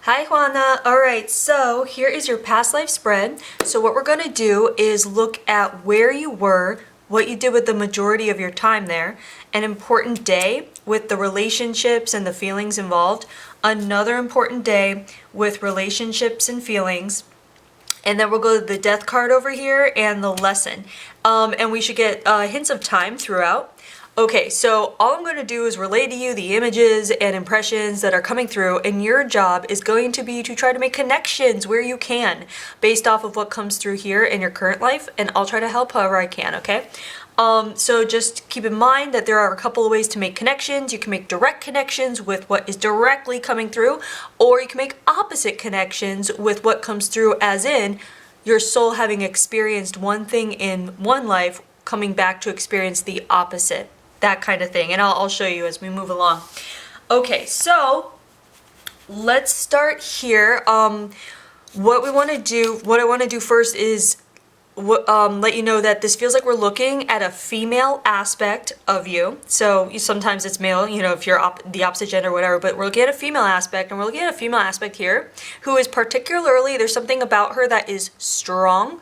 Hi Juana. Alright, so here is your past life spread. So what we're going to do is look at where you were, what you did with the majority of your time there, an important day with the relationships and the feelings involved, another important day with relationships and feelings, and then we'll go to the death card over here and the lesson. And we should get hints of time throughout. Okay, so all I'm going to do is relay to you the images and impressions that are coming through, and your job is going to be to try to make connections where you can based off of what comes through here in your current life, and I'll try to help however I can, okay? So just keep in mind that there are a couple of ways to make connections. You can make direct connections with what is directly coming through, or you can make opposite connections with what comes through, as in your soul having experienced one thing in one life, coming back to experience the opposite. That kind of thing, and I'll show you as we move along. Okay, so let's start here. What I want to do first is let you know that this feels like we're looking at a female aspect of you. So sometimes it's male, if you're the opposite gender or whatever, but we're looking at a female aspect, and we're looking at a female aspect here who is particularly, there's something about her that is strong.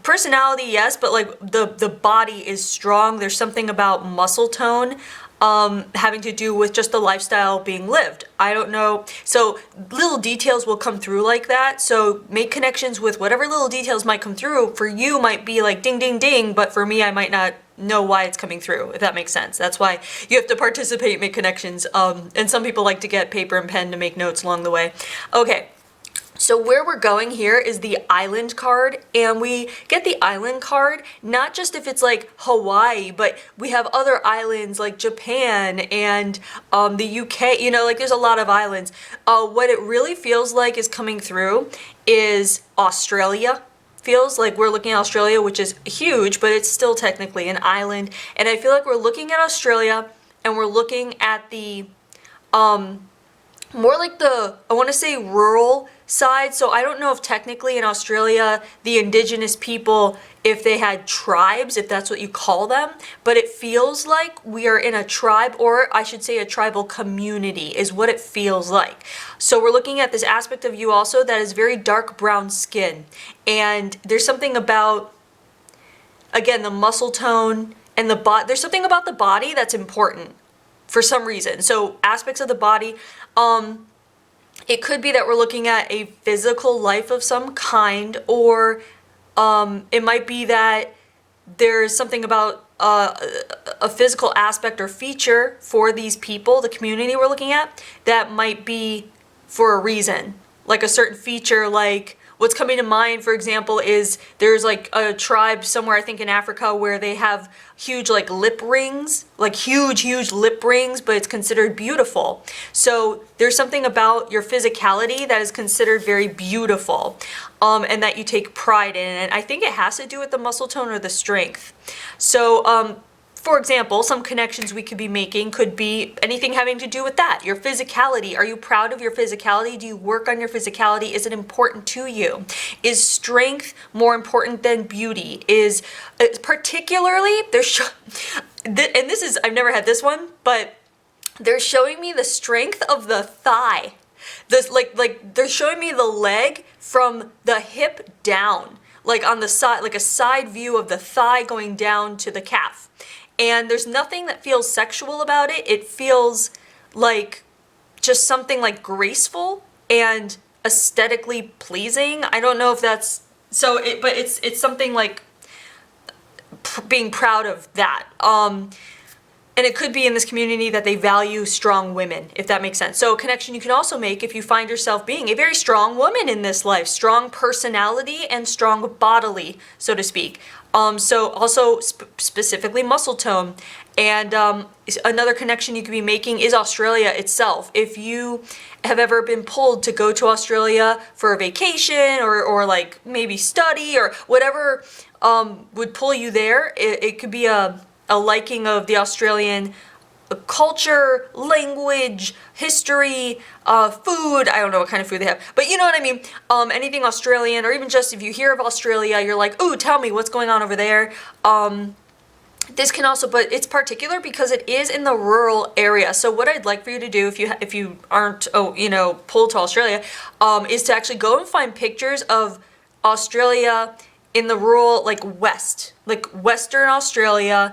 Personality, yes, but like the body is strong. There's something about muscle tone having to do with just the lifestyle being lived. I don't know. So little details will come through like that. So make connections with whatever little details might come through. For you might be like ding, ding, ding, but for me, I might not know why it's coming through, if that makes sense. That's why you have to participate, make connections. And some people like to get paper and pen to make notes along the way. Okay. So where we're going here is the island card, and we get the island card not just if it's like Hawaii, but we have other islands like Japan and the UK, like there's a lot of islands. What it really feels like is coming through is Australia. Feels like we're looking at Australia, which is huge, but it's still technically an island. And I feel like we're looking at Australia, and we're looking at the more like I want to say rural side. So I don't know if technically in Australia, the indigenous people, if they had tribes, if that's what you call them, but it feels like we are in a tribe, or I should say a tribal community is what it feels like. So we're looking at this aspect of you also that is very dark brown skin. And there's something about, again, the muscle tone and there's something about the body that's important for some reason. So aspects of the body, it could be that we're looking at a physical life of some kind, or it might be that there's something about a physical aspect or feature for these people, the community we're looking at, that might be for a reason. Like a certain feature, like what's coming to mind, for example, is there's like a tribe somewhere, I think in Africa, where they have huge like lip rings, like huge lip rings, but it's considered beautiful. So there's something about your physicality that is considered very beautiful, and that you take pride in. And I think it has to do with the muscle tone or the strength. So, for example, some connections we could be making could be anything having to do with that. Your physicality. Are you proud of your physicality? Do you work on your physicality? Is it important to you? Is strength more important than beauty? Is particularly, and this is, I've never had this one, but they're showing me the strength of the thigh. This like they're showing me the leg from the hip down, like on the side, like a side view of the thigh going down to the calf. And there's nothing that feels sexual about it. It feels like just something like graceful and aesthetically pleasing. I don't know if that's so, but it's something like being proud of that. And it could be in this community that they value strong women, if that makes sense. So a connection you can also make if you find yourself being a very strong woman in this life, strong personality and strong bodily, so to speak. So also specifically muscle tone. And another connection you could be making is Australia itself. If you have ever been pulled to go to Australia for a vacation, or like maybe study or whatever would pull you there, it could be a liking of the Australian culture, language, history, food. I don't know what kind of food they have, but you know what I mean. Anything Australian, or even just if you hear of Australia, you're like, ooh, tell me what's going on over there. this can also, but it's particular because it is in the rural area. So what I'd like for you to do, if you aren't, pulled to Australia, is to actually go and find pictures of Australia in the rural, like Western Australia.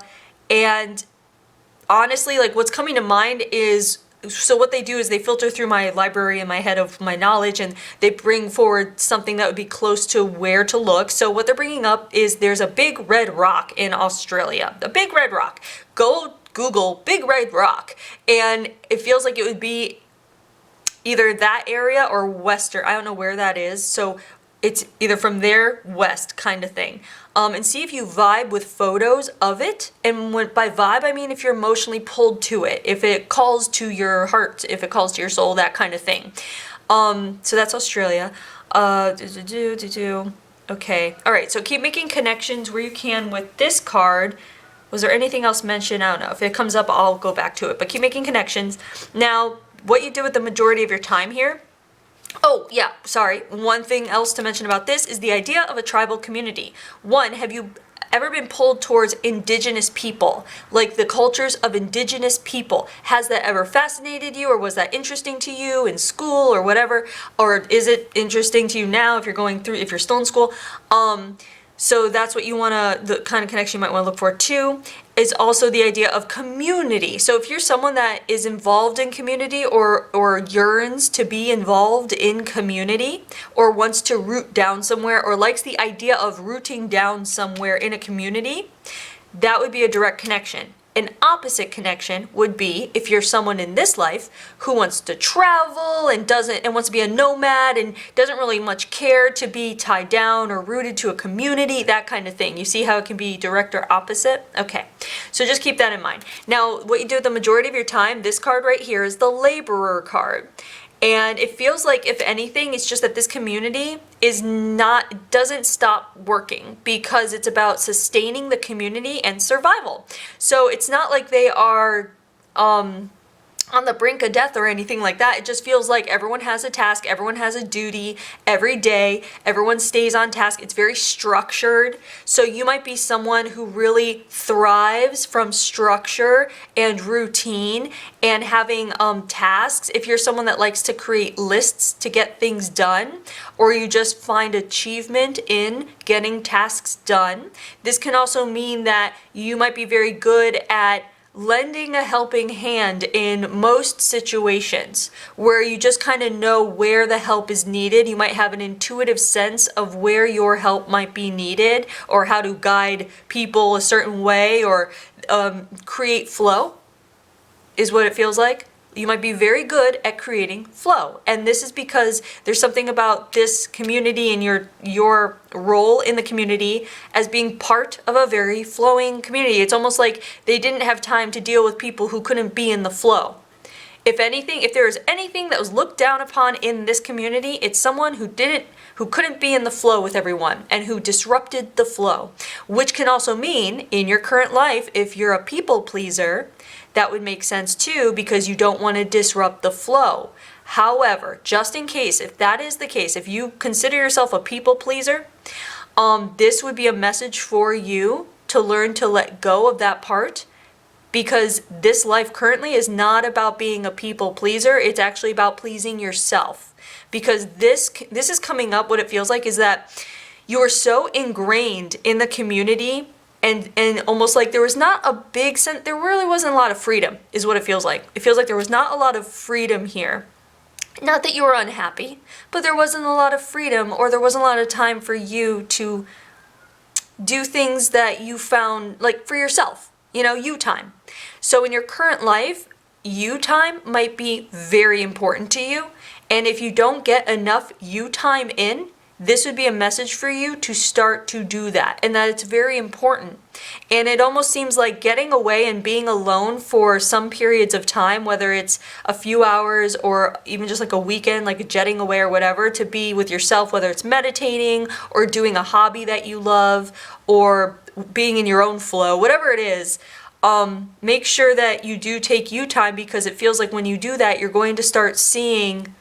And honestly, like what's coming to mind is, so what they do is they filter through my library in my head of my knowledge, and they bring forward something that would be close to where to look. So what they're bringing up is there's a big red rock in Australia. A big red rock. Go Google big red rock. And it feels like it would be either that area or western. I don't know where that is. So it's either from there, west kind of thing. And see if you vibe with photos of it. And by vibe, I mean if you're emotionally pulled to it, if it calls to your heart, if it calls to your soul, that kind of thing. So that's Australia. Okay. All right. So keep making connections where you can with this card. Was there anything else mentioned? I don't know. If it comes up, I'll go back to it. But keep making connections. Now, what you do with the majority of your time here. Oh, yeah, sorry. One thing else to mention about this is the idea of a tribal community. One, have you ever been pulled towards indigenous people, like the cultures of indigenous people? Has that ever fascinated you, or was that interesting to you in school or whatever? Or is it interesting to you now if you're still in school? So that's what you the kind of connection you might want to look for too, is also the idea of community. So if you're someone that is involved in community or yearns to be involved in community, or wants to root down somewhere, or likes the idea of rooting down somewhere in a community, that would be a direct connection. An opposite connection would be if you're someone in this life who wants to travel and wants to be a nomad and doesn't really much care to be tied down or rooted to a community, that kind of thing. You see how it can be direct or opposite? Okay, so just keep that in mind. Now, what you do with the majority of your time, this card right here is the laborer card. And it feels like, if anything, it's just that this community doesn't stop working, because it's about sustaining the community and survival. So it's not like they are on the brink of death or anything like that. It just feels like everyone has a task, everyone has a duty every day, everyone stays on task. It's very structured. So you might be someone who really thrives from structure and routine and having tasks. If you're someone that likes to create lists to get things done, or you just find achievement in getting tasks done, this can also mean that you might be very good at lending a helping hand in most situations where you just kind of know where the help is needed. You might have an intuitive sense of where your help might be needed, or how to guide people a certain way, or create flow, is what it feels like. You might be very good at creating flow. And this is because there's something about this community and your role in the community as being part of a very flowing community. It's almost like they didn't have time to deal with people who couldn't be in the flow. If anything, if there was anything that was looked down upon in this community, it's someone who couldn't be in the flow with everyone and who disrupted the flow. Which can also mean, in your current life, if you're a people pleaser, that would make sense too, because you don't want to disrupt the flow. However, just in case, if that is the case, if you consider yourself a people pleaser, this would be a message for you to learn to let go of that part, because this life currently is not about being a people pleaser. It's actually about pleasing yourself. Because this is coming up, what it feels like is that you are so ingrained in the community, and almost like there was not a big sense, there really wasn't a lot of freedom, is what it feels like. It feels like there was not a lot of freedom here. Not that you were unhappy, but there wasn't a lot of freedom, or there wasn't a lot of time for you to do things that you found, like for yourself, you time. So in your current life, you time might be very important to you. And if you don't get enough you time in, this would be a message for you to start to do that, and that it's very important. And it almost seems like getting away and being alone for some periods of time, whether it's a few hours or even just like a weekend, like jetting away or whatever, to be with yourself, whether it's meditating or doing a hobby that you love or being in your own flow, whatever it is. Make sure that you do take you time, because it feels like when you do that, you're going to start seeing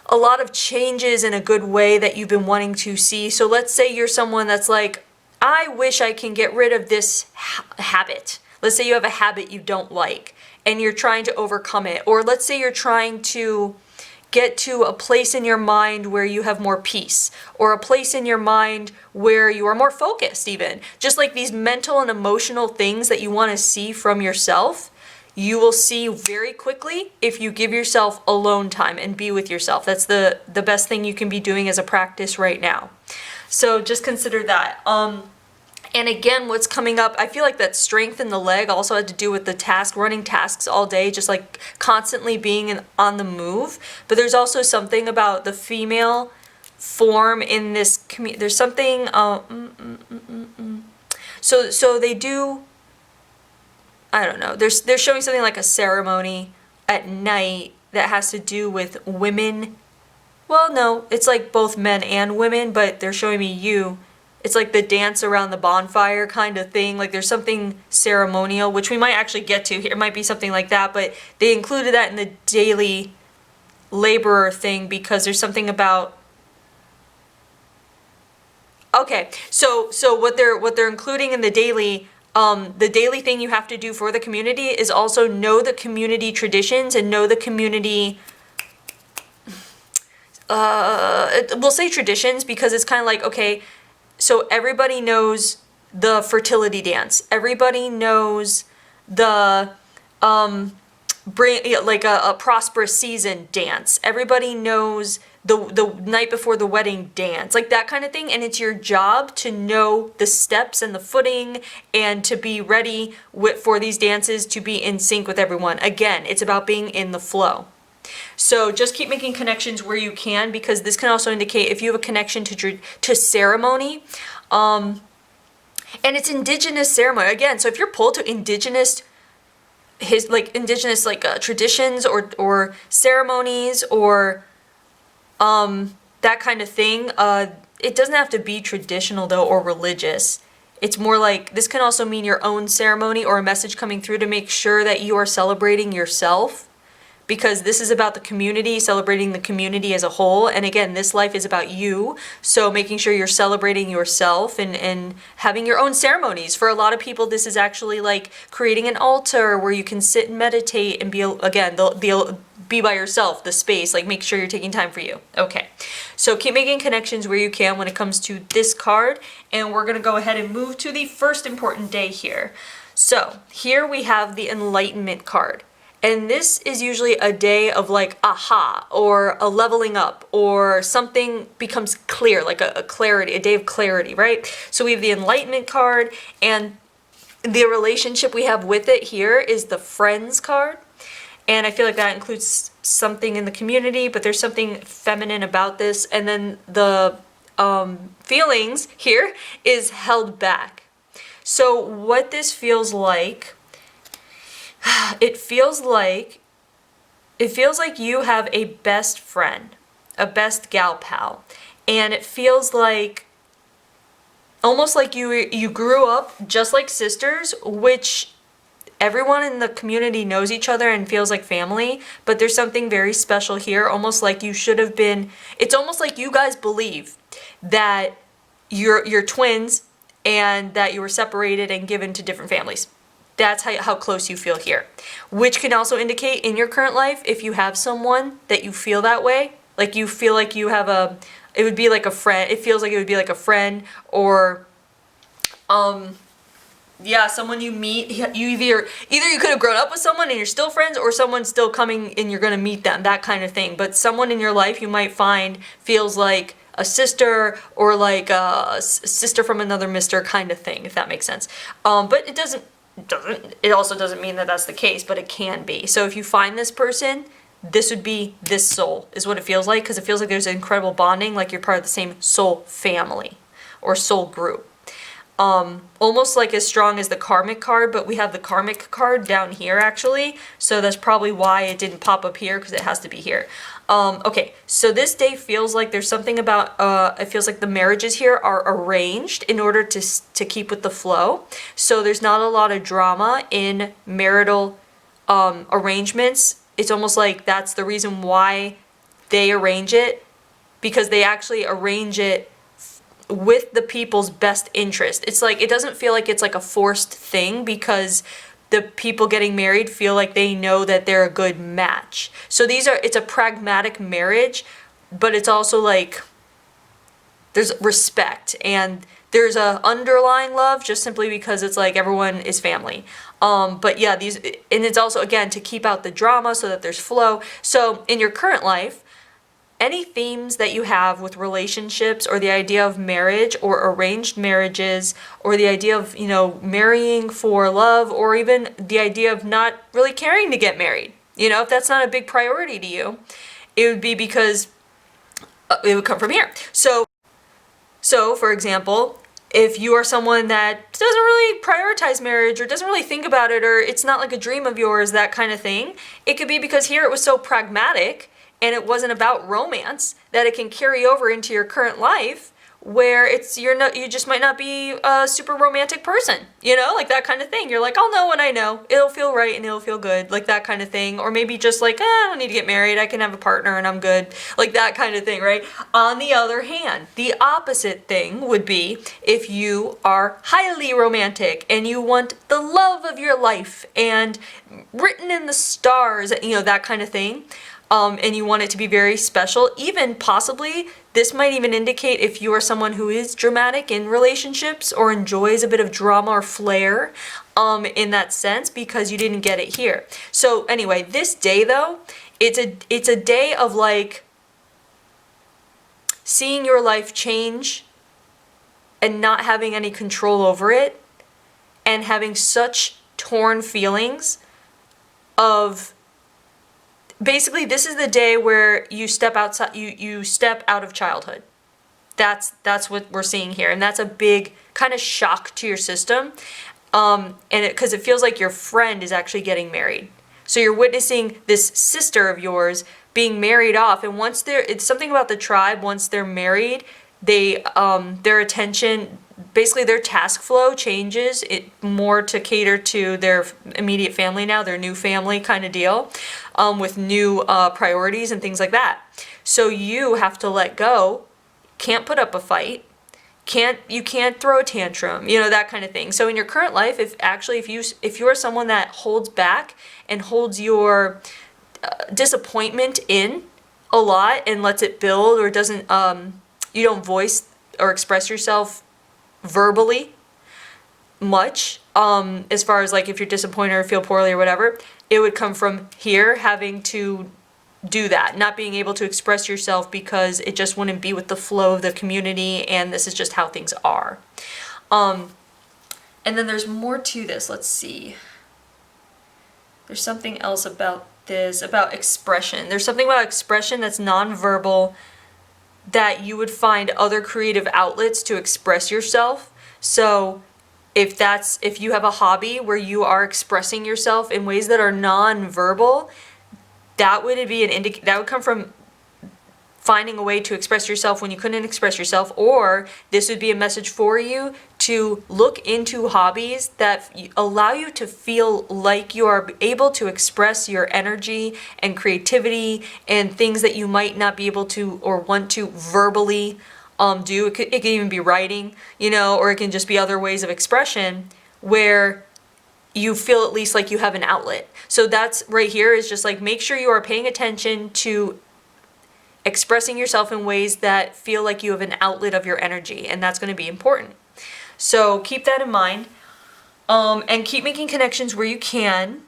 a lot of changes in a good way that you've been wanting to see. So let's say you're someone that's like, I wish I can get rid of this habit. Let's say you have a habit you don't like and you're trying to overcome it. Or let's say you're trying to get to a place in your mind where you have more peace, or a place in your mind where you are more focused even. Just like these mental and emotional things that you want to see from yourself, you will see very quickly if you give yourself alone time and be with yourself. That's the best thing you can be doing as a practice right now. So just consider that. And again, what's coming up, I feel like that strength in the leg also had to do with the task, running tasks all day, just like constantly being on the move. But there's also something about the female form in this community. There's something, So they do, I don't know, they're showing something like a ceremony at night that has to do with women. Well, no, it's like both men and women, but they're showing me you. It's like the dance around the bonfire kind of thing. Like there's something ceremonial, which we might actually get to here. It might be something like that, but they included that in the daily laborer thing because there's something about... Okay, so what they're including in the daily thing you have to do for the community is also know the community traditions and know the community... we'll say traditions because it's kind of like, okay, so everybody knows the fertility dance. Everybody knows the like a prosperous season dance. Everybody knows the night before the wedding dance, like that kind of thing. And it's your job to know the steps and the footing and to be ready for these dances to be in sync with everyone. Again, it's about being in the flow. So just keep making connections where you can, because this can also indicate if you have a connection to ceremony, and it's indigenous ceremony again. So if you're pulled to indigenous traditions or ceremonies or that kind of thing, it doesn't have to be traditional though or religious. It's more like this can also mean your own ceremony or a message coming through to make sure that you are celebrating yourself. Because this is about the community, celebrating the community as a whole. And again, this life is about you. So making sure you're celebrating yourself and having your own ceremonies. For a lot of people, this is actually like creating an altar where you can sit and meditate and be, again, be by yourself, the space, like make sure you're taking time for you. Okay, so keep making connections where you can when it comes to this card. And we're going to go ahead and move to the first important day here. So here we have the Enlightenment card. And this is usually a day of like aha, or a leveling up, or something becomes clear, like a clarity, a day of clarity, right? So we have the Enlightenment card, and the relationship we have with it here is the Friends card. And I feel like that includes something in the community, but there's something feminine about this. And then the feelings here is held back. So what this feels like... It feels like you have a best friend, a best gal pal, and it feels like almost like you grew up just like sisters, which everyone in the community knows each other and feels like family, but there's something very special here, almost like you should have been. It's almost like you guys believe that you're twins and that you were separated and given to different families. That's how close you feel here, which can also indicate in your current life, if you have someone that you feel that way, like you feel like you have it would be like a friend. It feels like it would be like a friend, or, yeah, someone you meet. You either you could have grown up with someone and you're still friends, or someone's still coming and you're gonna meet them, that kind of thing. But someone in your life you might find feels like a sister, or like a sister from another mister kind of thing, if that makes sense. But it also doesn't mean that that's the case, but it can be. So if you find this person, this would be this soul, is what it feels like, because it feels like there's incredible bonding, like you're part of the same soul family or soul group. Almost like as strong as the karmic card, but we have the karmic card down here actually, so that's probably why it didn't pop up here, because it has to be here. Okay, so this day feels like there's something about, it feels like the marriages here are arranged in order to keep with the flow. So there's not a lot of drama in marital arrangements. It's almost like that's the reason why they arrange it, because they actually arrange it with the people's best interest. It's like, it doesn't feel like it's like a forced thing, because the people getting married feel like they know that they're a good match. So it's a pragmatic marriage, but it's also like there's respect and there's a underlying love, just simply because it's like everyone is family. But yeah, and it's also, again, to keep out the drama so that there's flow. So in your current life, any themes that you have with relationships, or the idea of marriage or arranged marriages, or the idea of, marrying for love, or even the idea of not really caring to get married, if that's not a big priority to you, it would be because it would come from here. So, for example, if you are someone that doesn't really prioritize marriage, or doesn't really think about it, or it's not like a dream of yours, that kind of thing, it could be because here it was so pragmatic and it wasn't about romance, that it can carry over into your current life, where you just might not be a super romantic person, like that kind of thing. You're like, I'll know when I know. It'll feel right and it'll feel good, like that kind of thing. Or maybe just like, I don't need to get married. I can have a partner and I'm good, like that kind of thing, right? On the other hand, the opposite thing would be if you are highly romantic and you want the love of your life and written in the stars, that kind of thing. And you want it to be very special. Even possibly, this might even indicate if you are someone who is dramatic in relationships, or enjoys a bit of drama or flair in that sense, because you didn't get it here. So anyway, this day though, it's a day of like seeing your life change and not having any control over it, and having such torn feelings of, basically, this is the day where you step outside, you step out of childhood. That's what we're seeing here, and that's a big kind of shock to your system, because it feels like your friend is actually getting married. So you're witnessing this sister of yours being married off, and it's something about the tribe. Once they're married, their attention, basically their task flow changes it more to cater to their immediate family now, their new family kind of deal, with new priorities and things like that. So you have to let go, can't put up a fight, you can't throw a tantrum, that kind of thing. So in your current life, if you're someone that holds back and holds your disappointment in a lot and lets it build, or doesn't, you don't voice or express yourself verbally much, as far as like if you're disappointed or feel poorly or whatever, it would come from here, having to do that, not being able to express yourself because it just wouldn't be with the flow of the community, and this is just how things are. And then there's more to this. Let's see. There's something else about this, about expression. There's something about expression that's nonverbal, that you would find other creative outlets to express yourself. So if you have a hobby where you are expressing yourself in ways that are non-verbal, that would come from finding a way to express yourself when you couldn't express yourself. Or this would be a message for you to look into hobbies that allow you to feel like you are able to express your energy and creativity and things that you might not be able to or want to verbally do. It could even be writing, or it can just be other ways of expression where you feel at least like you have an outlet. So that's right here, is just like, make sure you are paying attention to expressing yourself in ways that feel like you have an outlet of your energy, and that's going to be important. So keep that in mind, and keep making connections where you can.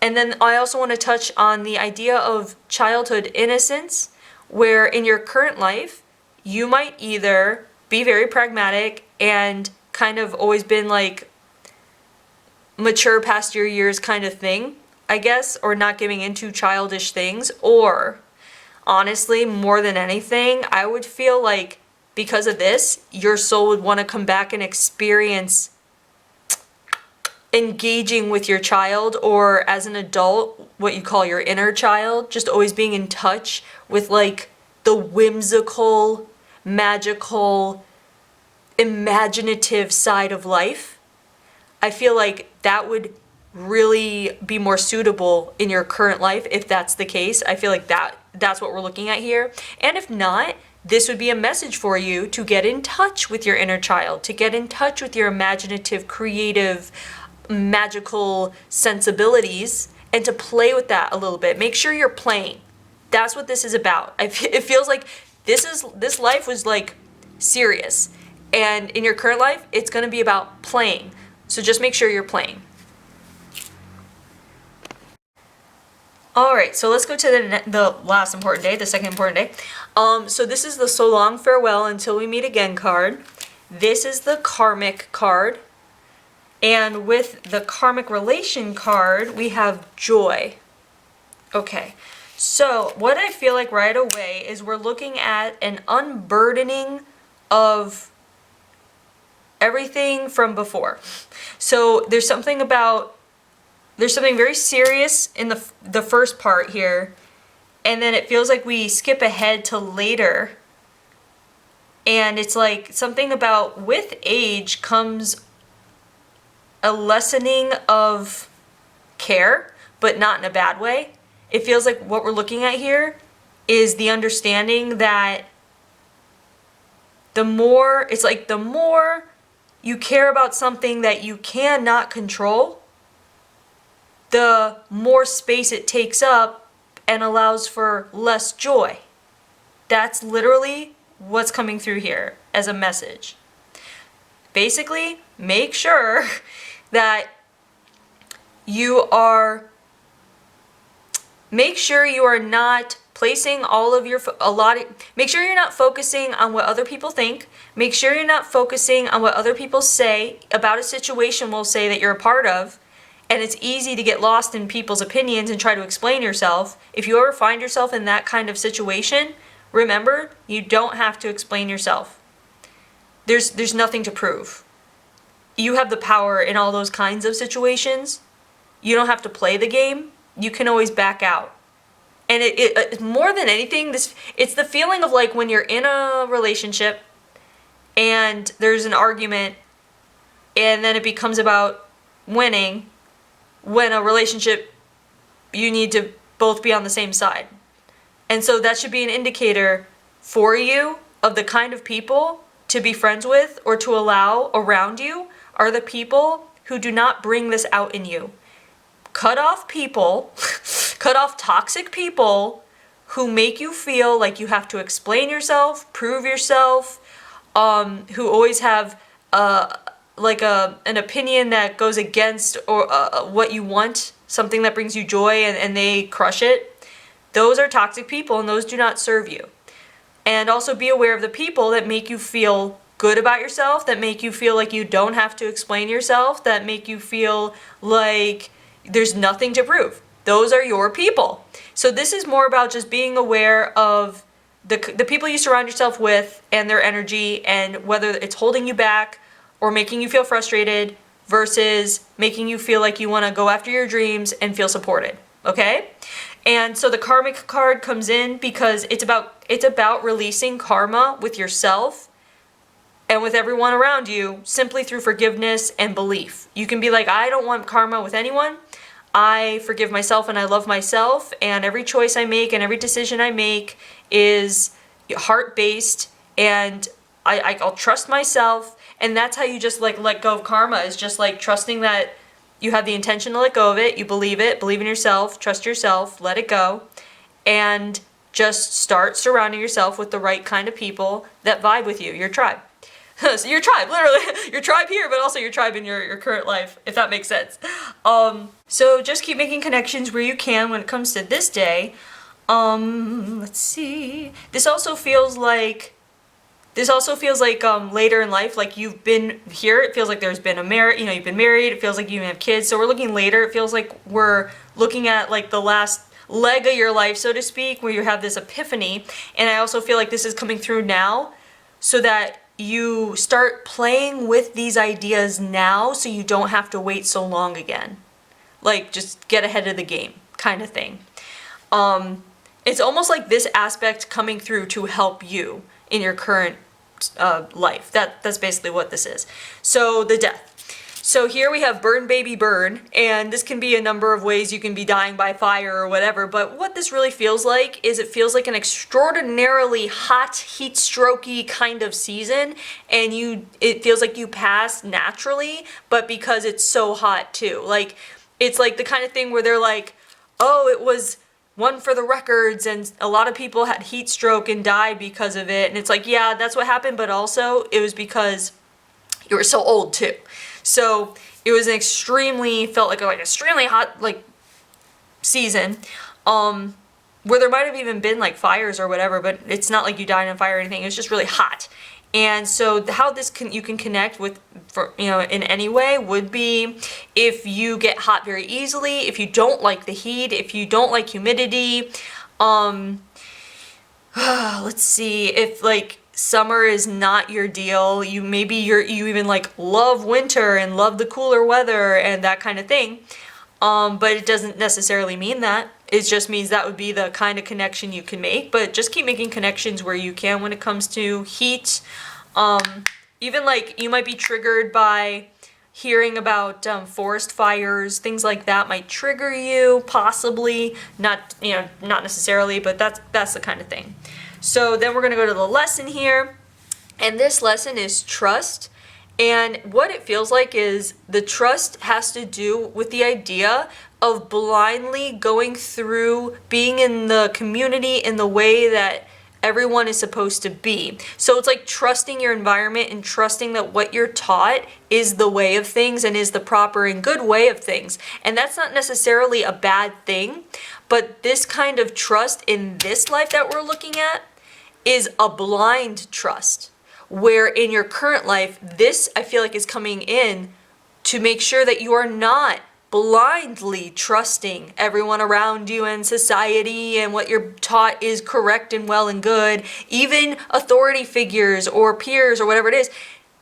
And then I also want to touch on the idea of childhood innocence, where in your current life, you might either be very pragmatic and kind of always been like mature past your years kind of thing, I guess, or not giving into childish things. Or honestly, more than anything, I would feel like because of this, your soul would want to come back and experience engaging with your child, or as an adult, what you call your inner child, just always being in touch with like the whimsical, magical, imaginative side of life. I feel like that would really be more suitable in your current life if that's the case. I feel like that's what we're looking at here. And if not, this would be a message for you to get in touch with your inner child, to get in touch with your imaginative, creative, magical sensibilities, and to play with that a little bit. Make sure you're playing. That's what this is about. It feels like this life was like serious, and in your current life, it's going to be about playing. So just make sure you're playing. All right, so let's go to the last important day, the second important day. So this is the so long farewell until we meet again card. This is the karmic card. And with the karmic relation card, we have joy. Okay, so what I feel like right away is we're looking at an unburdening of everything from before. So there's something very serious in the first part here, and then it feels like we skip ahead to later, and it's like something about with age comes a lessening of care, but not in a bad way. It feels like what we're looking at here is the understanding that the more you care about something that you cannot control, the more space it takes up and allows for less joy. That's literally what's coming through here as a message. Basically, make sure that you are not placing all of your make sure you're not focusing on what other people think. Make sure you're not focusing on what other people say about a situation, we'll say, that you're a part of. And it's easy to get lost in people's opinions and try to explain yourself. If you ever find yourself in that kind of situation, remember, you don't have to explain yourself. There's nothing to prove. You have the power in all those kinds of situations. You don't have to play the game. You can always back out. And it more than anything, it's the feeling of like when you're in a relationship and there's an argument and then it becomes about winning. When a relationship, you need to both be on the same side. And so that should be an indicator for you of the kind of people to be friends with or to allow around you are the people who do not bring this out in you. Cut off people, cut off toxic people who make you feel like you have to explain yourself, prove yourself, who always have an opinion that goes against or what you want, something that brings you joy, and they crush it. Those are toxic people, and those do not serve you. And also be aware of the people that make you feel good about yourself, that make you feel like you don't have to explain yourself, that make you feel like there's nothing to prove. Those are your people. So this is more about just being aware of the people you surround yourself with and their energy, and whether it's holding you back or making you feel frustrated versus making you feel like you want to go after your dreams and feel supported, okay? And so the karmic card comes in because it's about releasing karma with yourself and with everyone around you simply through forgiveness and belief. You can be like, I don't want karma with anyone. I forgive myself and I love myself, and every choice I make and every decision I make is heart-based, and I'll trust myself. And that's how you just like let go of karma, is just like trusting that you have the intention to let go of it, you believe in yourself, trust yourself, let it go, and just start surrounding yourself with the right kind of people that vibe with you, your tribe. So your tribe, literally, your tribe here, but also your tribe in your current life, if that makes sense. So just keep making connections where you can when it comes to this day. Let's see. This also feels like later in life, like you've been here. It feels like there's been you've been married. It feels like you have kids. So we're looking later. It feels like we're looking at like the last leg of your life, so to speak, where you have this epiphany. And I also feel like this is coming through now, so that you start playing with these ideas now, so you don't have to wait so long again. Like, just get ahead of the game kind of thing. It's almost like this aspect coming through to help you in your current life. That's basically what this is. So the death. So here we have burn baby burn, and this can be a number of ways you can be dying by fire or whatever, but what this really feels like is it feels like an extraordinarily hot, heat strokey kind of season, and it feels like you pass naturally, but because it's so hot too. Like, it's like the kind of thing where they're like, oh, it was one for the records and a lot of people had heat stroke and died because of it, and it's like, yeah, that's what happened, but also it was because you were so old too. So it was an felt like an extremely hot like season, where there might have even been like fires or whatever, but it's not like you died in a fire or anything. It was just really hot. And so how you can connect with, in any way would be if you get hot very easily, if you don't like the heat, if you don't like humidity, let's see, if like summer is not your deal, you even like love winter and love the cooler weather and that kind of thing, but it doesn't necessarily mean that. It just means that would be the kind of connection you can make, but just keep making connections where you can when it comes to heat. Even like you might be triggered by hearing about forest fires, things like that might trigger you, possibly, not necessarily, but that's the kind of thing. So then we're going to go to the lesson here, and this lesson is trust, and what it feels like is the trust has to do with the idea of blindly going through being in the community in the way that everyone is supposed to be. So it's like trusting your environment and trusting that what you're taught is the way of things and is the proper and good way of things. And that's not necessarily a bad thing, but this kind of trust in this life that we're looking at is a blind trust, where in your current life, this I feel like is coming in to make sure that you are not blindly trusting everyone around you and society and what you're taught is correct and well and good, even authority figures or peers or whatever it is.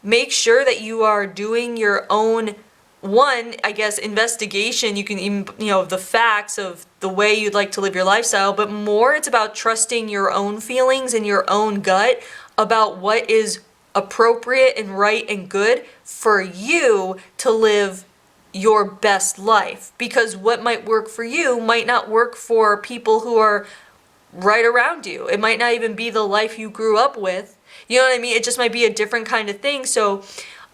Make sure that you are doing your own investigation. You can even, the facts of the way you'd like to live your lifestyle, but more it's about trusting your own feelings and your own gut about what is appropriate and right and good for you to live your best life. Because what might work for you might not work for people who are right around you. It might not even be the life you grew up with. You know what I mean? It just might be a different kind of thing. So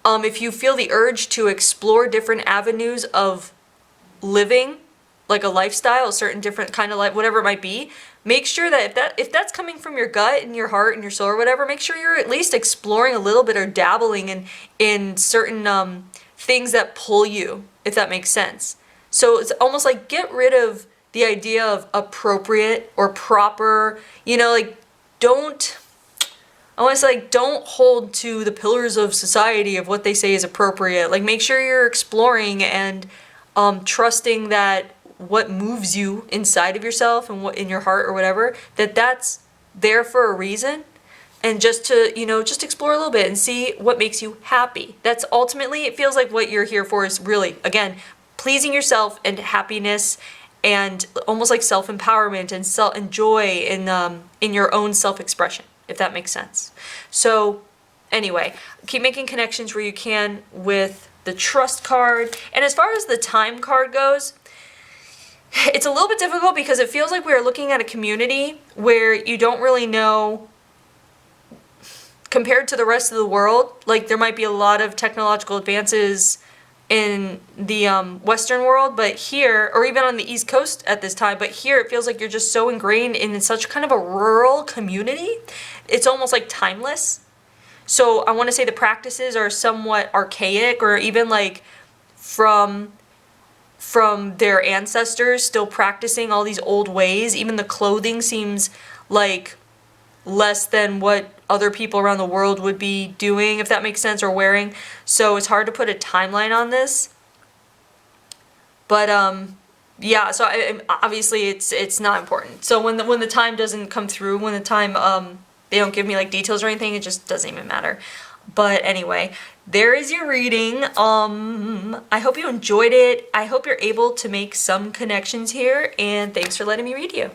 if you feel the urge to explore different avenues of living, like a lifestyle, a certain different kind of life, whatever it might be, make sure that if that's coming from your gut and your heart and your soul or whatever, make sure you're at least exploring a little bit or dabbling in certain things that pull you, if that makes sense. So it's almost like get rid of the idea of appropriate or proper, don't hold to the pillars of society of what they say is appropriate. Like, make sure you're exploring and trusting that what moves you inside of yourself and what in your heart or whatever, that's there for a reason. And just to, just explore a little bit and see what makes you happy. That's ultimately, it feels like what you're here for is really, again, pleasing yourself and happiness and almost like self-empowerment and joy in your own self-expression, if that makes sense. So anyway, keep making connections where you can with the trust card. And as far as the time card goes, it's a little bit difficult because it feels like we are looking at a community where you don't really know, compared to the rest of the world, like there might be a lot of technological advances in the Western world, but here, or even on the East Coast at this time, but here it feels like you're just so ingrained in such kind of a rural community. It's almost like timeless. So I want to say the practices are somewhat archaic, or even like from their ancestors still practicing all these old ways. Even the clothing seems like less than what other people around the world would be doing, if that makes sense, or wearing. So it's hard to put a timeline on this. But yeah, so obviously it's not important. So when the time doesn't come through, when the time they don't give me like details or anything, it just doesn't even matter. But anyway, there is your reading. I hope you enjoyed it. I hope you're able to make some connections here, and thanks for letting me read you.